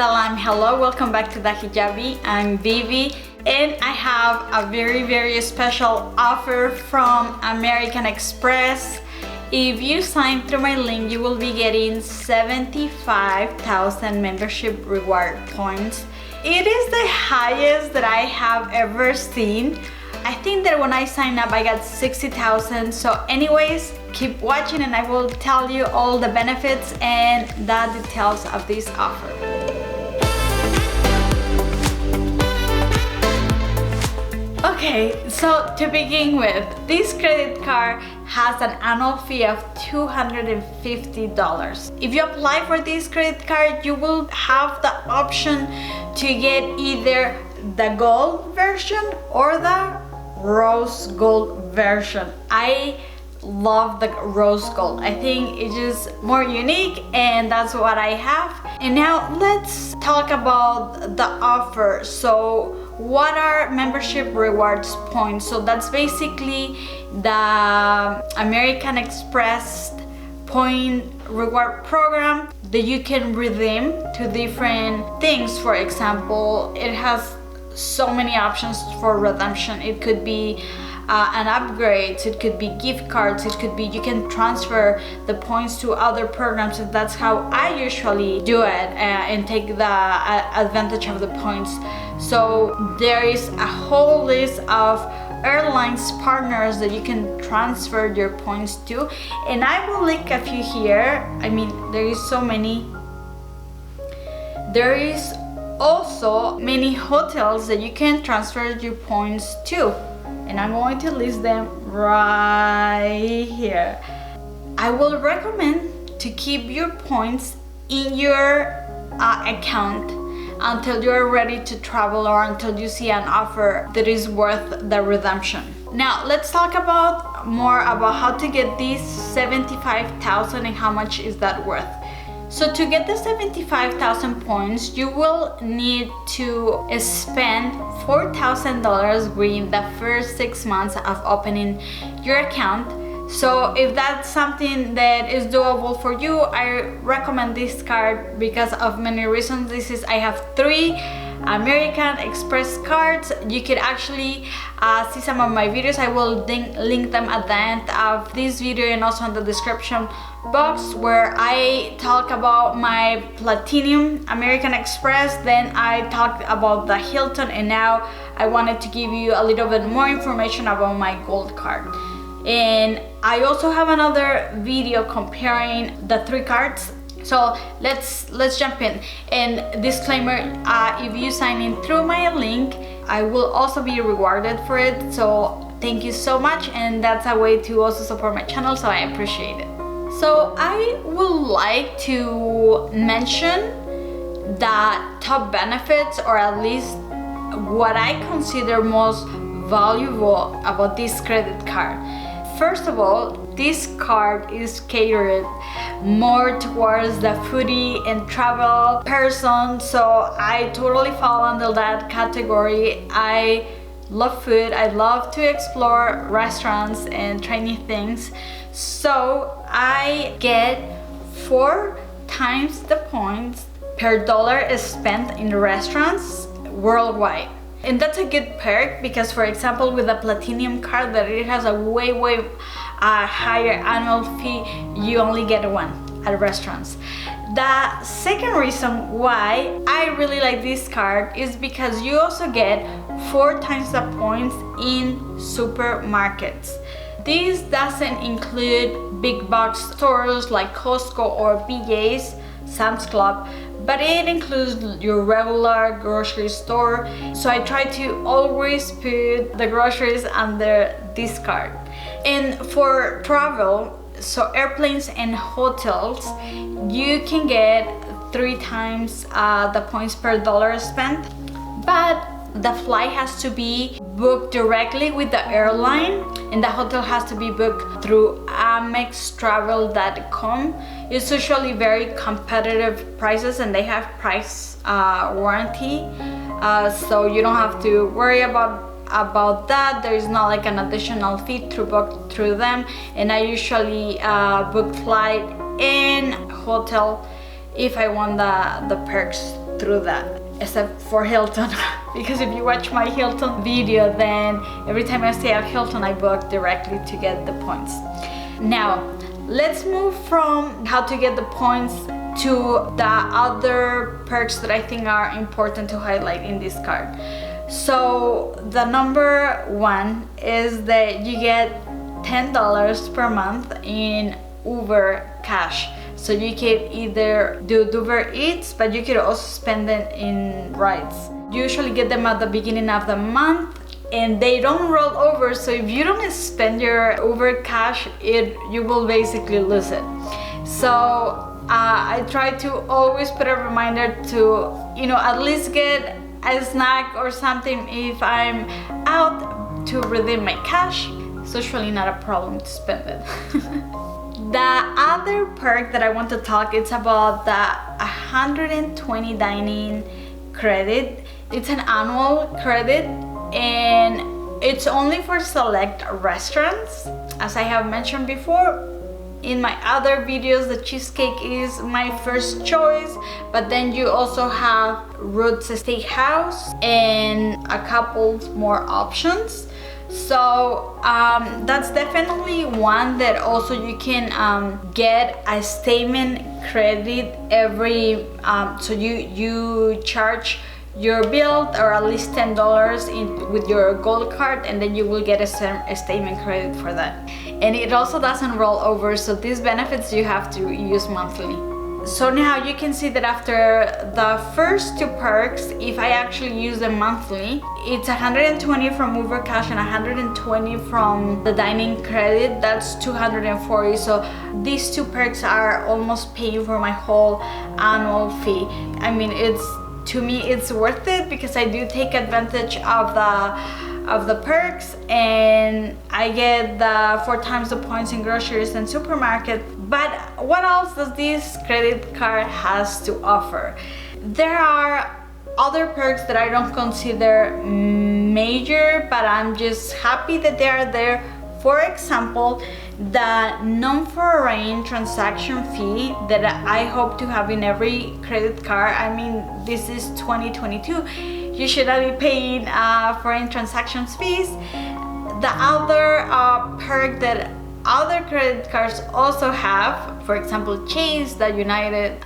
Salam, hello, welcome back to the Hijabi. I'm Vivi and I have a very special offer from American Express. If you sign through my link, you will be getting 75,000 membership reward points. It is the highest that I have ever seen. I think that when I signed up, I got 60,000. So anyways, keep watching and I will tell you all the benefits and the details of this offer. Okay, so to begin with, this credit card has an annual fee of $250. If you apply for this credit card, you will have the option to get either the gold version or the rose gold version. I love the rose gold. I think it's just more unique and that's what I have. And now let's talk about the offer. So what are membership rewards points? So that's basically the American Express point reward program that you can redeem to different things. For example, it has so many options for redemption. It could be an upgrade, it could be gift cards, it could be you can transfer the points to other programs, and that's how I usually do it and take the advantage of the points. So there is a whole list of airlines partners that you can transfer your points to, and I will link a few here. I mean, there is so many. There is also many hotels that you can transfer your points to, and I'm going to list them right here. I will recommend to keep your points in your account until you're ready to travel or until you see an offer that is worth the redemption. Now let's talk about more about how to get these 75,000 and how much is that worth. So to get the 75,000 points, you will need to spend $4,000 within the first 6 months of opening your account. So if that's something that is doable for you, I recommend this card because of many reasons. I have 3 American Express cards. You could actually see some of my videos. I will link them at the end of this video and also in the description box, where I talk about my Platinum American Express, then I talked about the Hilton, and now I wanted to give you a little bit more information about my gold card. And I also have another video comparing the 3 cards. So let's jump in. And disclaimer, if you sign in through my link, I will also be rewarded for it. So thank you so much, and that's a way to also support my channel, so I appreciate it. So I would like to mention the top benefits, or at least what I consider most valuable about this credit card. First of all, this card is catered more towards the foodie and travel person, so I totally fall under that category. I love food, I love to explore restaurants and try new things, so I get 4 times the points per dollar spent in the restaurants worldwide. And that's a good perk because, for example, with the Platinum card, that it has a way higher annual fee, you only get 1 at restaurants. The second reason why I really like this card is because you also get 4 times the points in supermarkets. This doesn't include big box stores like Costco or BJ's, Sam's Club, but it includes your regular grocery store. So I try to always put the groceries under this card. And for travel, so airplanes and hotels, you can get 3 times the points per dollar spent, but the flight has to be booked directly with the airline, and the hotel has to be booked through amextravel.com. It's usually very competitive prices, and they have price warranty, so you don't have to worry about that. There is not like an additional fee to book through them, and I usually book flight and hotel if I want the perks through that, except for Hilton. Because if you watch my Hilton video, then every time I stay at Hilton, I book directly to get the points. Now, let's move from how to get the points to the other perks that I think are important to highlight in this card. So the number one is that you get $10 per month in Uber cash. So you can either do Uber Eats, but you could also spend it in rides. You usually get them at the beginning of the month, and they don't roll over. So if you don't spend your Uber cash, you will basically lose it. So I try to always put a reminder to, at least get a snack or something if I'm out to redeem my cash. It's usually not a problem to spend it. The other perk that I want to talk, it's about the 120 dining credit. It's an annual credit, and it's only for select restaurants. As I have mentioned before in my other videos, the cheesecake is my first choice, but then you also have Roots Steakhouse and a couple more options. So that's definitely one that also you can get a statement credit every, so you charge your bill or at least $10 with your gold card, and then you will get a statement credit for that. And it also doesn't roll over, so these benefits you have to use monthly. So now you can see that after the first two perks, if I actually use them monthly, it's 120 from Uber Cash and 120 from the dining credit. That's 240. So these two perks are almost paying for my whole annual fee. I mean, to me it's worth it because I do take advantage of the perks, and I get the 4 times the points in groceries and supermarket. But what else does this credit card has to offer? There are other perks that I don't consider major, but I'm just happy that they are there. For example, the non-foreign transaction fee that I hope to have in every credit card. I mean, this is 2022. You should not be paying foreign transactions fees. The other perk that other credit cards also have, for example Chase, the United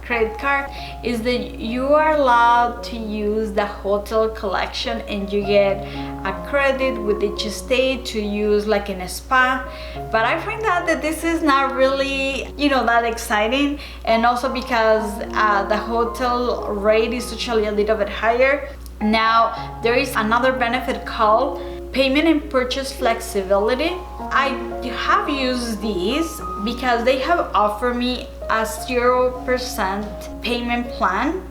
credit card, is that you are allowed to use the hotel collection, and you get a credit with each stay to use like in a spa. But I find out that this is not really that exciting, and also because the hotel rate is usually a little bit higher. Now there is another benefit called payment and purchase flexibility. I have used these because they have offered me a 0% payment plan.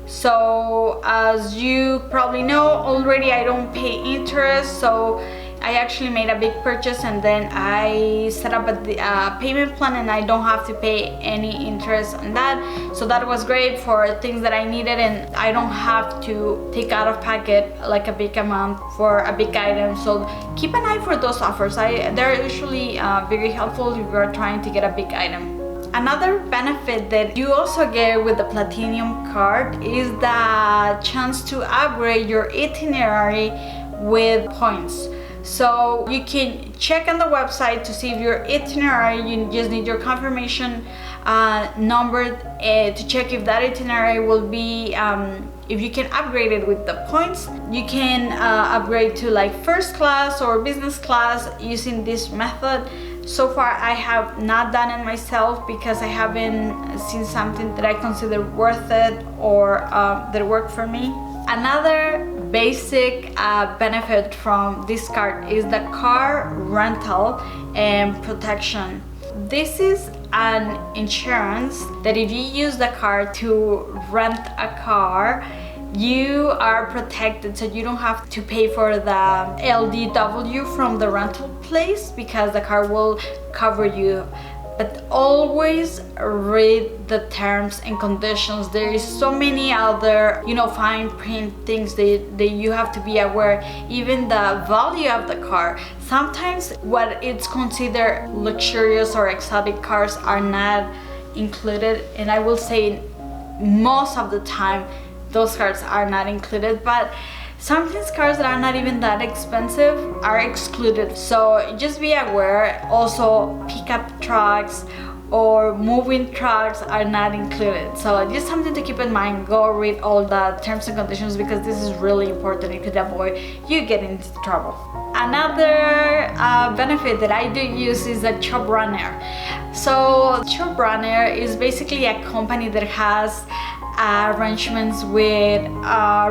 So as you probably know already, I don't pay interest, so I actually made a big purchase and then I set up a payment plan, and I don't have to pay any interest on that. So that was great for things that I needed, and I don't have to take out of pocket like a big amount for a big item. So keep an eye for those offers. They're usually very helpful if you're trying to get a big item. Another benefit that you also get with the Platinum card is the chance to upgrade your itinerary with points. So you can check on the website to see if your itinerary, you just need your confirmation number to check if that itinerary will be, if you can upgrade it with the points. You can upgrade to like first class or business class using this method. So far I have not done it myself because I haven't seen something that I consider worth it or that worked for me. Another basic benefit from this card is the car rental and protection. This is an insurance that if you use the card to rent a car, you are protected, so you don't have to pay for the LDW from the rental place because the car will cover you. But always read the terms and conditions. There is so many other, fine print things that you have to be aware. Even the value of the car. Sometimes what it's considered luxurious or exotic cars are not included. And I will say most of the time those cards are not included, but sometimes cards that are not even that expensive are excluded. So just be aware. Also, pickup trucks or moving trucks are not included. So just something to keep in mind. Go read all the terms and conditions, because this is really important. It could avoid you getting into trouble. Another benefit that I do use is a Shop Runner. So Shop Runner is basically a company that has arrangements with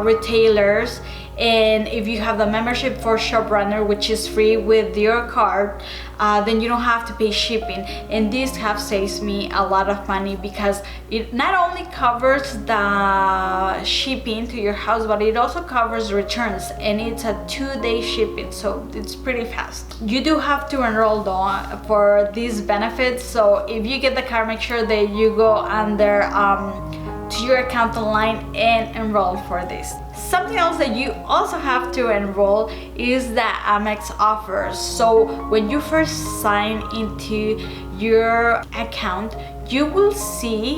retailers, and if you have the membership for Shop Runner, which is free with your card, then you don't have to pay shipping. And this have saves me a lot of money, because it not only covers the shipping to your house, but it also covers returns, and it's a 2-day shipping, so it's pretty fast. You do have to enroll though for these benefits, so if you get the card, make sure that you go under to your account online and enroll for this. Something else that you also have to enroll is the Amex Offers. So when you first sign into your account, you will see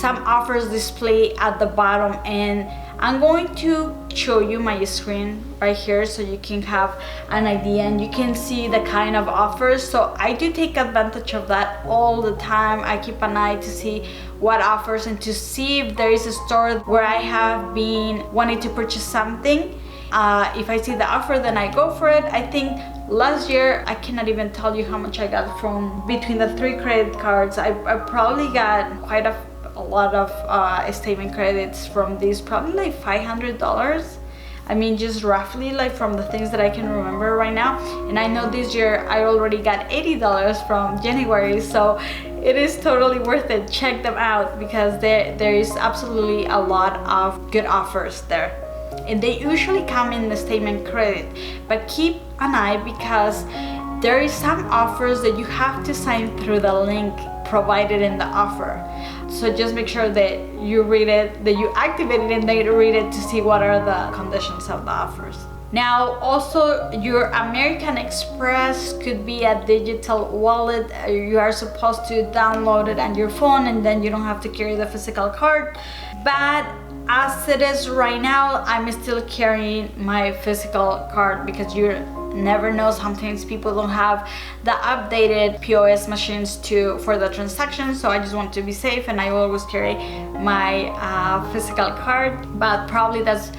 some offers display at the bottom, and I'm going to show you my screen right here so you can have an idea and you can see the kind of offers. So I do take advantage of that all the time. I keep an eye to see what offers and to see if there is a store where I have been wanting to purchase something. If I see the offer, then I go for it. I think last year, I cannot even tell you how much I got from between the 3 credit cards. I probably got quite a lot of statement credits from these, probably like $500. I mean, just roughly, like from the things that I can remember right now. And I know this year I already got $80 from January, so it is totally worth it. Check them out, because there is absolutely a lot of good offers there. And they usually come in the statement credit, but keep an eye, because there is some offers that you have to sign through the link provided in the offer. So just make sure that you read it, that you activate it, and that you read it to see what are the conditions of the offers. Now, also, your American Express could be a digital wallet. You are supposed to download it on your phone, and then you don't have to carry the physical card. But as it is right now, I'm still carrying my physical card, because you never know, sometimes people don't have the updated POS machines for the transactions. So I just want to be safe, and I always carry my physical card. But probably that's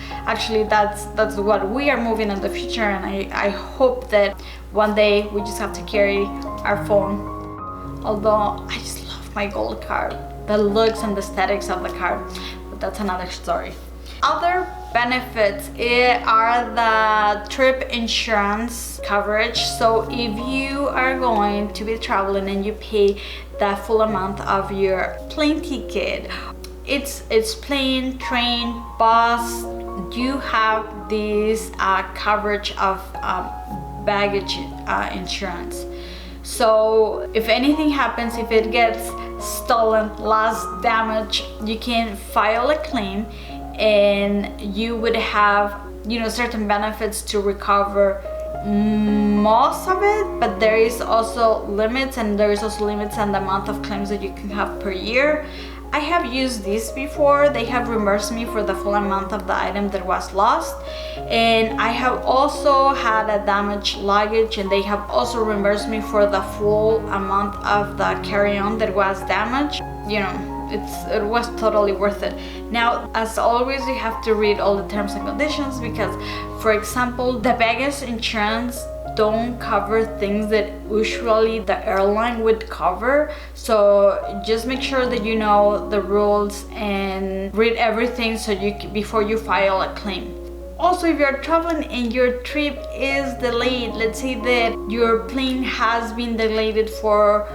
what we are moving in the future, and I hope that one day we just have to carry our phone. Although I just love my gold card, the looks and the aesthetics of the card, but that's another story. Other benefits are the trip insurance coverage. So if you are going to be traveling and you pay the full amount of your plane ticket, it's plane, train, bus, you have this coverage of baggage insurance. So if anything happens, if it gets stolen, lost, damaged, you can file a claim, and you would have, certain benefits to recover most of it. But there is also limits, and there is also limits on the amount of claims that you can have per year. I have used this before. They have reimbursed me for the full amount of the item that was lost, and I have also had a damaged luggage, and they have also reimbursed me for the full amount of the carry-on that was damaged. It was totally worth it. Now, as always, you have to read all the terms and conditions, because, for example, the baggage insurance don't cover things that usually the airline would cover. So just make sure that you know the rules and read everything before you file a claim. Also, if you're traveling and your trip is delayed, let's say that your plane has been delayed for,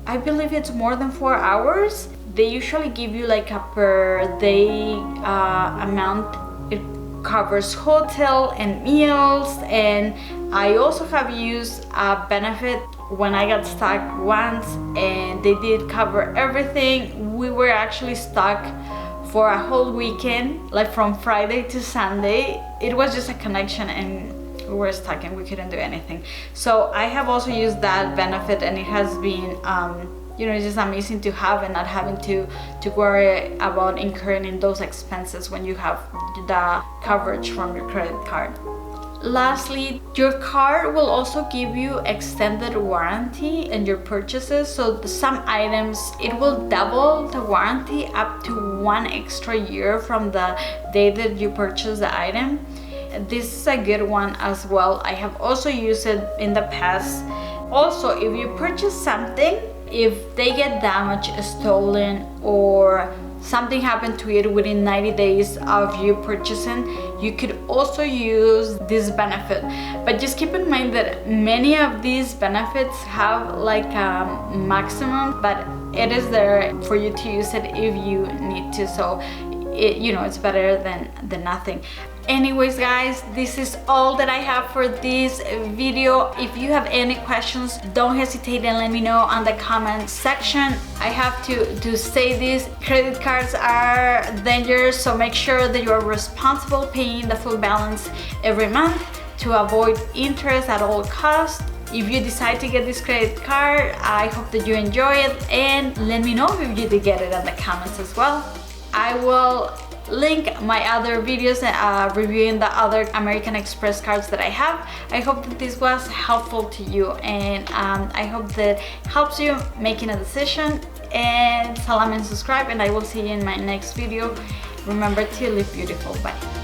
I believe it's more than 4 hours, they usually give you like a per day amount. It covers hotel and meals. And I also have used a benefit when I got stuck once, and they did cover everything. We were actually stuck for a whole weekend, like from Friday to Sunday. It was just a connection, and we were stuck and we couldn't do anything. So I have also used that benefit, and it has been you know, it's just amazing to have and not having to worry about incurring in those expenses when you have the coverage from your credit card. Lastly, your card will also give you extended warranty in your purchases. So some items, it will double the warranty up to 1 extra year from the day that you purchase the item. This is a good one as well. I have also used it in the past. Also, if you purchase something, if they get damaged, stolen, or something happened to it within 90 days of you purchasing, you could also use this benefit. But just keep in mind that many of these benefits have like a maximum, but it is there for you to use it if you need to. So it's better than nothing. Anyways guys, this is all that I have for this video. If you have any questions, don't hesitate and let me know on the comment section. I have to say this, credit cards are dangerous, so make sure that you are responsible paying the full balance every month to avoid interest at all costs. If you decide to get this credit card, I hope that you enjoy it, and let me know if you did get it in the comments as well. I will link my other videos reviewing the other American Express cards that I have. I hope that this was helpful to you, and I hope that helps you making a decision. And salam and subscribe, and I will see you in my next video. Remember to live beautiful. Bye.